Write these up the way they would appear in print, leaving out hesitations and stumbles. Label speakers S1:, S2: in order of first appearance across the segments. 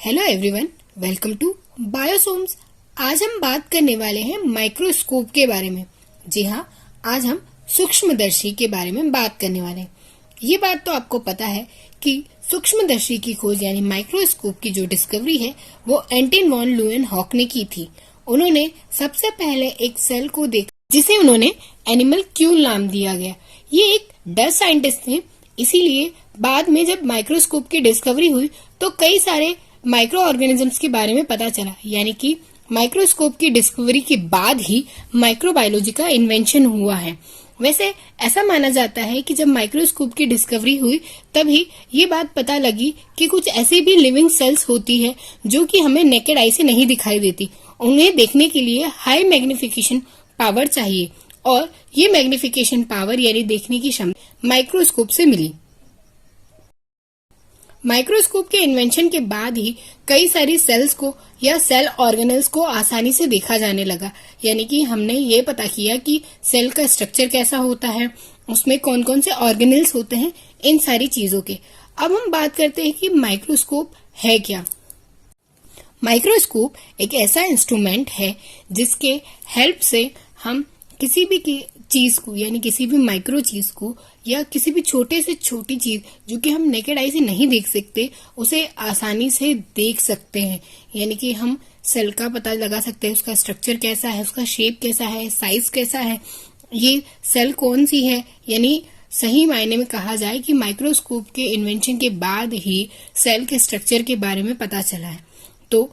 S1: Hello everyone, welcome to Biosomes. आज हम बात करने वाले हैं माइक्रोस्कोप के बारे में। जी हाँ, आज हम सूक्ष्मदर्शी के बारे में बात करने वाले हैं। ये बात तो आपको पता है कि सूक्ष्मदर्शी की खोज यानी माइक्रोस्कोप की जो डिस्कवरी है वो एंटन वॉन ल्यूएनहॉक ने की थी। उन्होंने सबसे पहले एक सेल को देखा जिसे उन्होंने एनिमल क्यूल नाम दिया गया। ये एक डच साइंटिस्ट थे, इसीलिए बाद में जब माइक्रोस्कोप की डिस्कवरी हुई तो कई सारे माइक्रो ऑर्गेनिजम्स के बारे में पता चला। यानी कि माइक्रोस्कोप की डिस्कवरी के बाद ही माइक्रोबायोलॉजी का इन्वेंशन हुआ है। वैसे ऐसा माना जाता है कि जब माइक्रोस्कोप की डिस्कवरी हुई तभी ये बात पता लगी कि कुछ ऐसी भी लिविंग सेल्स होती है जो कि हमें नेकेड आई से नहीं दिखाई देती। उन्हें देखने के लिए हाई मैग्निफिकेशन पावर चाहिए और ये मैग्निफिकेशन पावर यानी देखने की क्षमता माइक्रोस्कोप से मिली। माइक्रोस्कोप के इन्वेंशन के बाद ही कई सारी सेल्स को या सेल ऑर्गेनल्स को आसानी से देखा जाने लगा। यानी कि हमने ये पता किया कि सेल का स्ट्रक्चर कैसा होता है, उसमें कौन कौन से ऑर्गेनल्स होते हैं, इन सारी चीजों के। अब हम बात करते हैं कि माइक्रोस्कोप है क्या। माइक्रोस्कोप एक ऐसा इंस्ट्रूमेंट है जिसके हेल्प से हम किसी भी चीज को यानी किसी भी माइक्रो चीज को या किसी भी छोटे से छोटी चीज जो कि हम नेकेड आई से नहीं देख सकते उसे आसानी से देख सकते हैं। यानी कि हम सेल का पता लगा सकते हैं, उसका स्ट्रक्चर कैसा है, उसका शेप कैसा है, साइज कैसा है, ये सेल कौन सी है। यानी सही मायने में कहा जाए कि माइक्रोस्कोप के इन्वेंशन के बाद ही सेल के स्ट्रक्चर के बारे में पता चला है। तो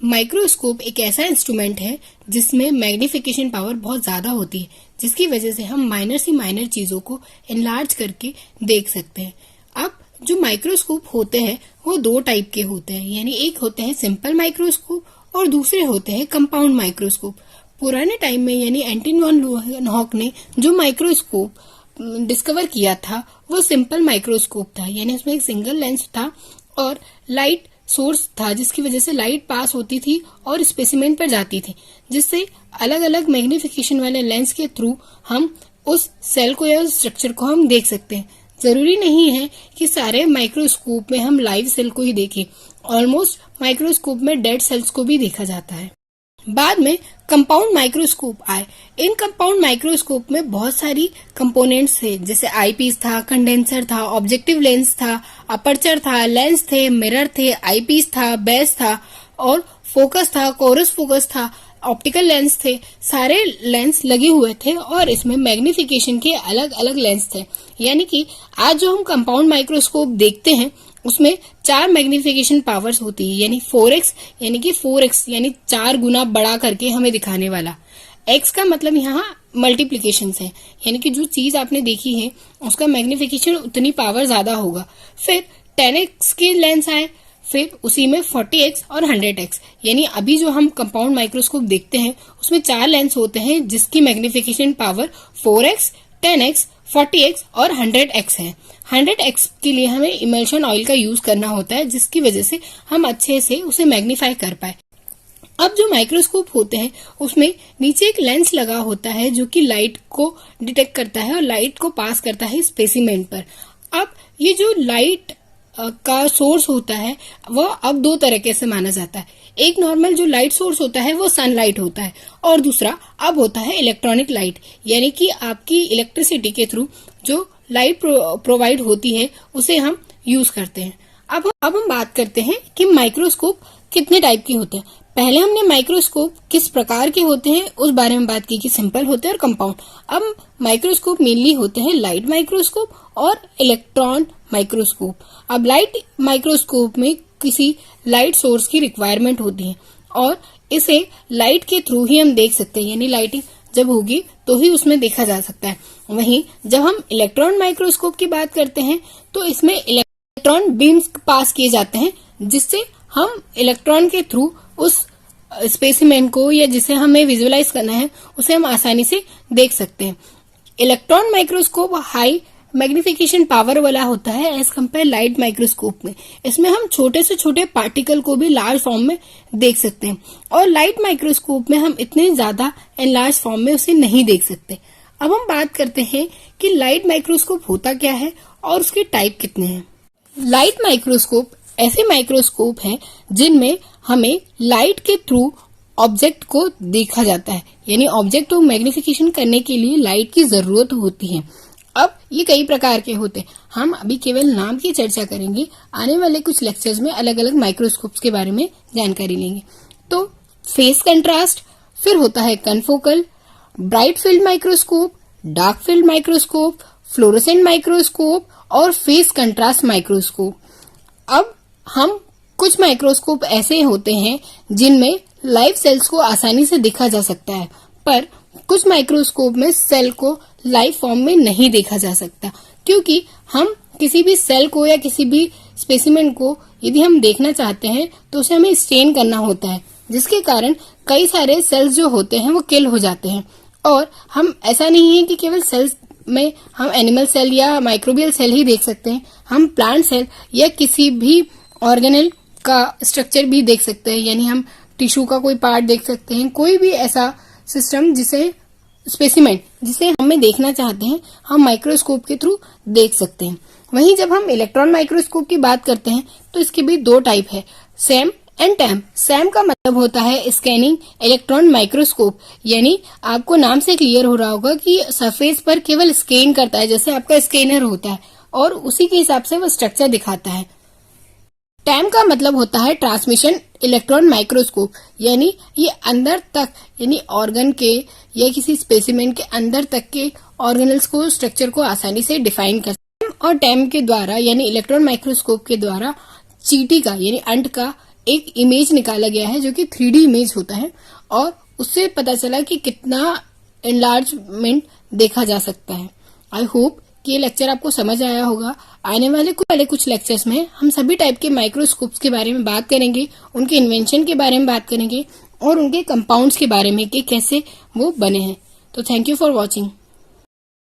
S1: माइक्रोस्कोप एक ऐसा इंस्ट्रूमेंट है जिसमें मैग्निफिकेशन पावर बहुत ज्यादा होती है, जिसकी वजह से हम माइनर से माइनर चीजों को एनलार्ज करके देख सकते हैं। अब जो माइक्रोस्कोप होते हैं वो दो टाइप के होते हैं, यानी एक होते हैं सिंपल माइक्रोस्कोप और दूसरे होते हैं कंपाउंड माइक्रोस्कोप। पुराने टाइम में यानी एंटन वॉन ल्यूएनहॉक ने जो माइक्रोस्कोप डिस्कवर किया था वो सिंपल माइक्रोस्कोप था, यानी उसमें एक सिंगल लेंस था और लाइट सोर्स था जिसकी वजह से लाइट पास होती थी और स्पेसिमेन पर जाती थी, जिससे अलग अलग मैग्निफिकेशन वाले लेंस के थ्रू हम उस सेल को या उस स्ट्रक्चर को हम देख सकते हैं। जरूरी नहीं है कि सारे माइक्रोस्कोप में हम लाइव सेल को ही देखें, ऑलमोस्ट माइक्रोस्कोप में डेड सेल्स को भी देखा जाता है। बाद में कंपाउंड माइक्रोस्कोप आए। इन कंपाउंड माइक्रोस्कोप में बहुत सारी कंपोनेंट्स थे, जैसे आईपीस था, कंडेंसर था, ऑब्जेक्टिव लेंस था, अपर्चर था, लेंस थे, मिरर थे, आईपीस था, बेस था और फोकस था, कोरस फोकस था, ऑप्टिकल लेंस थे। सारे लेंस लगे हुए थे और इसमें मैग्निफिकेशन के अलग अलग लेंस थे। यानी कि आज जो हम कंपाउंड माइक्रोस्कोप देखते हैं उसमें 4 मैग्निफिकेशन पावर्स होती है, यानी 4x यानी कि 4x यानी 4 गुना बड़ा करके हमें दिखाने वाला। x का मतलब यहाँ मल्टीप्लीकेशन है, यानी कि जो चीज आपने देखी है उसका मैग्निफिकेशन उतनी पावर ज्यादा होगा। फिर 10x के लेंस आए, फिर उसी में 40x और 100x। यानी अभी जो हम कंपाउंड माइक्रोस्कोप देखते हैं उसमें 4 लेंस होते हैं जिसकी magnification power 4x, 10x, 40x और 100x है। 100x के लिए हमें इमल्शन ऑयल का यूज करना होता है, जिसकी वजह से हम अच्छे से उसे मैग्नीफाई कर पाए। अब जो माइक्रोस्कोप होते हैं उसमें नीचे एक लेंस लगा होता है जो कि लाइट को डिटेक्ट करता है और लाइट को पास करता है स्पेसिमेन पर। अब ये जो लाइट का सोर्स होता है वह अब दो तरीके से माना जाता है। एक नॉर्मल जो लाइट सोर्स होता है वो सनलाइट होता है और दूसरा अब होता है इलेक्ट्रॉनिक लाइट, यानी कि आपकी इलेक्ट्रिसिटी के थ्रू जो लाइट प्रोवाइड होती है उसे हम यूज करते हैं। अब हम बात करते हैं कि माइक्रोस्कोप कितने टाइप के होते हैं। पहले हमने माइक्रोस्कोप किस प्रकार के होते हैं उस बारे में बात की कि सिंपल होते हैं और कंपाउंड। अब माइक्रोस्कोप मेनली होते हैं लाइट माइक्रोस्कोप और इलेक्ट्रॉन माइक्रोस्कोप। अब लाइट माइक्रोस्कोप में किसी लाइट सोर्स की रिक्वायरमेंट होती है और इसे लाइट के थ्रू ही हम देख सकते हैं, यानी लाइटिंग जब होगी तो ही उसमें देखा जा सकता है। वहीं जब हम इलेक्ट्रॉन माइक्रोस्कोप की बात करते हैं तो इसमें इलेक्ट्रॉन बीम्स पास किए जाते हैं जिससे हम इलेक्ट्रॉन के थ्रू उस स्पेसिमेन को या जिसे हमें विजुअलाइज करना है उसे हम आसानी से देख सकते हैं। Electron microscope high magnification power वाला होता है एज कम्पेयर लाइट माइक्रोस्कोप में। इसमें हम छोटे से छोटे पार्टिकल को भी लार्ज फॉर्म में देख सकते हैं और लाइट माइक्रोस्कोप में हम इतने ज्यादा एनलार्ज फॉर्म में उसे नहीं देख सकते। अब हम बात करते हैं कि लाइट माइक्रोस्कोप होता क्या है और उसके टाइप कितने हैं। लाइट माइक्रोस्कोप ऐसे माइक्रोस्कोप हैं जिनमें हमें लाइट के थ्रू ऑब्जेक्ट को देखा जाता है, यानी ऑब्जेक्ट को मैग्निफिकेशन करने के लिए लाइट की जरूरत होती है। अब ये कई प्रकार के होते हैं, हम अभी केवल नाम की चर्चा करेंगे। आने वाले कुछ लेक्चर्स में अलग अलग माइक्रोस्कोप्स के बारे में जानकारी लेंगे। तो फेस कंट्रास्ट, फिर होता है confocal, bright field microscope, dark field microscope, fluorescent microscope और फेस कंट्रास्ट माइक्रोस्कोप। अब हम कुछ माइक्रोस्कोप ऐसे होते हैं जिनमें लाइव सेल्स को आसानी से देखा जा सकता है, पर कुछ माइक्रोस्कोप में सेल को लाइव फॉर्म में नहीं देखा जा सकता, क्योंकि हम किसी भी सेल को या किसी भी स्पेसिमेन को यदि हम देखना चाहते हैं तो उसे हमें स्टेन करना होता है, जिसके कारण कई सारे सेल्स जो होते हैं वो किल हो जाते हैं। और हम ऐसा नहीं है कि केवल सेल्स में हम एनिमल सेल या माइक्रोबियल सेल ही देख सकते हैं, हम प्लांट सेल या किसी भी ऑर्गेनेल का स्ट्रक्चर भी देख सकते हैं, यानी हम टिश्यू का कोई पार्ट देख सकते हैं, कोई भी ऐसा सिस्टम जिसे स्पेसिमेन जिसे हमें देखना चाहते हैं हम माइक्रोस्कोप के थ्रू देख सकते हैं। वहीं जब हम इलेक्ट्रॉन माइक्रोस्कोप की बात करते हैं तो इसके भी दो टाइप है, सैम एंड टैम। सैम का मतलब होता है स्कैनिंग इलेक्ट्रॉन माइक्रोस्कोप, यानी आपको नाम से क्लियर हो रहा होगा कि सरफेस पर केवल स्कैन करता है, जैसे आपका स्कैनर होता है, और उसी के हिसाब से वो स्ट्रक्चर दिखाता है। टैम का मतलब होता है ट्रांसमिशन इलेक्ट्रॉन माइक्रोस्कोप, यानी ये अंदर तक, यानी ऑर्गन के या किसी स्पेसिमेन के अंदर तक के ऑर्गेनल्स को, स्ट्रक्चर को आसानी से डिफाइन करता है। और टैम के द्वारा यानी इलेक्ट्रॉन माइक्रोस्कोप के द्वारा चींटी का यानी अंट का एक इमेज निकाला गया है जो कि 3D इमेज होता है, और उससे पता चला कि कितना एनलार्जमेंट देखा जा सकता है। आई होप कि ये लेक्चर आपको समझ आया होगा। आने वाले कुछ लेक्चर्स में हम सभी टाइप के माइक्रोस्कोप्स के बारे में बात करेंगे, उनके इन्वेंशन के बारे में बात करेंगे और उनके कंपाउंड्स के बारे में कि कैसे वो बने हैं। तो थैंक यू फॉर वॉचिंग।